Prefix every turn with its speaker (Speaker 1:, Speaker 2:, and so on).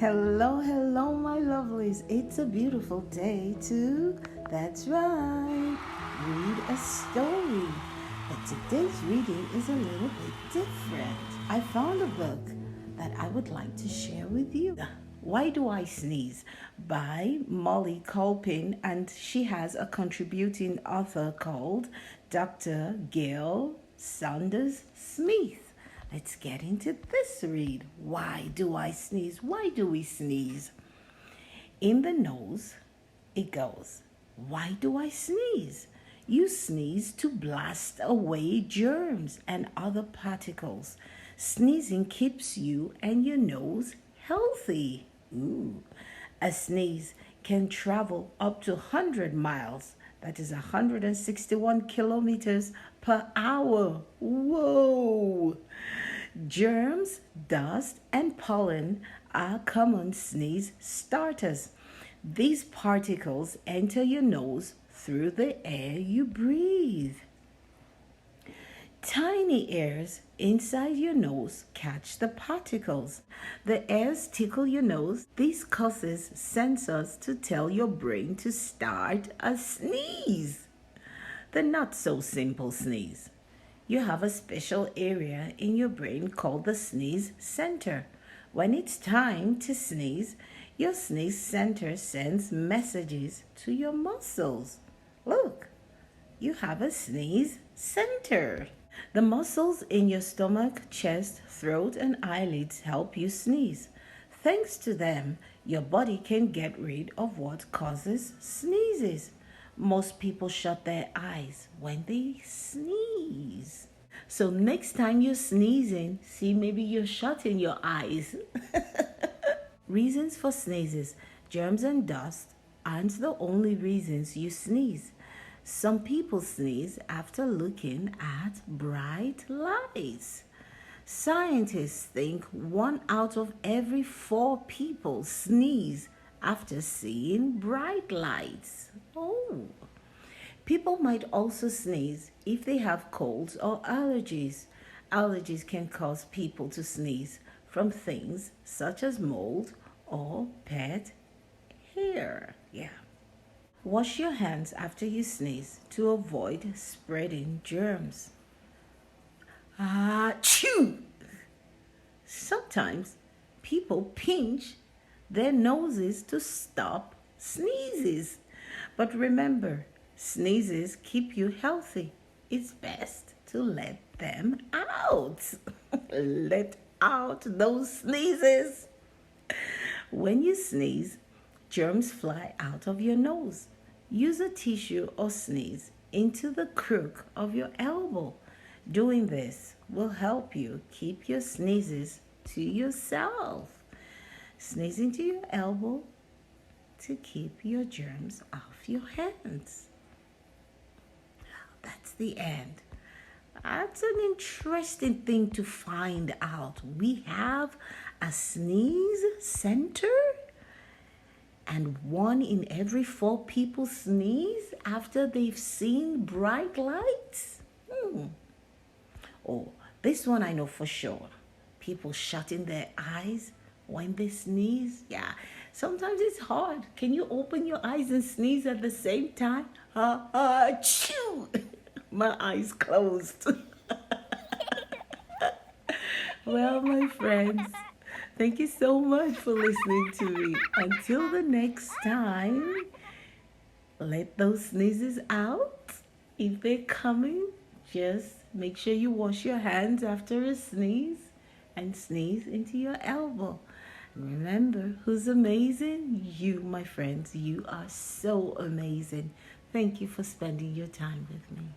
Speaker 1: Hello, hello, my lovelies. It's a beautiful day too. That's right. Read a story. But today's reading is a little bit different. I found a book that I would like to share with you. Why Do I Sneeze? By Molly Kolpin, and she has a contributing author called Dr. Gail Saunders Smith. Let's get into this read. Why do I sneeze? Why do we sneeze? In the nose, it goes. Why do I sneeze? You sneeze to blast away germs and other particles. Sneezing keeps you and your nose healthy. Ooh. A sneeze can travel up to 100 miles. That is 161 kilometers per hour. Whoa! Germs, dust, and pollen are common sneeze starters. These particles enter your nose through the air you breathe. Tiny hairs inside your nose catch the particles. The hairs tickle your nose. This causes sensors to tell your brain to start a sneeze. The not so simple sneeze. You have a special area in your brain called the sneeze center. When it's time to sneeze, your sneeze center sends messages to your muscles. Look, you have a sneeze center. The muscles in your stomach, chest, throat, and eyelids help you sneeze. Thanks to them, your body can get rid of what causes sneezes. Most people shut their eyes when they sneeze. So next time you're sneezing, see, maybe you're shutting your eyes. Reasons for sneezes. Germs and dust aren't the only reasons you sneeze. Some people sneeze after looking at bright lights. Scientists think 1 out of every 4 people sneeze after seeing bright lights. Oh. People might also sneeze if they have colds or allergies. Allergies can cause people to sneeze from things such as mold or pet hair. Yeah. Wash your hands after you sneeze to avoid spreading germs. Achoo! Sometimes people pinch their noses to stop sneezes. But remember, sneezes keep you healthy. It's best to let them out. Let out those sneezes. When you sneeze, germs fly out of your nose. Use a tissue or sneeze into the crook of your elbow. Doing this will help you keep your sneezes to yourself. Sneeze into your elbow to keep your germs off your hands. That's the end. That's an interesting thing to find out. We have a sneeze center, and 1 in every 4 people sneeze after they've seen bright lights. Oh, this one I know for sure. People shutting their eyes when they sneeze. Yeah, sometimes it's hard. Can you open your eyes and sneeze at the same time? Achoo! My eyes closed. Well, my friends, thank you so much for listening to me. Until the next time, let those sneezes out. If they're coming, just make sure you wash your hands after a sneeze and sneeze into your elbow. Remember, who's amazing? You, my friends. You are so amazing. Thank you for spending your time with me.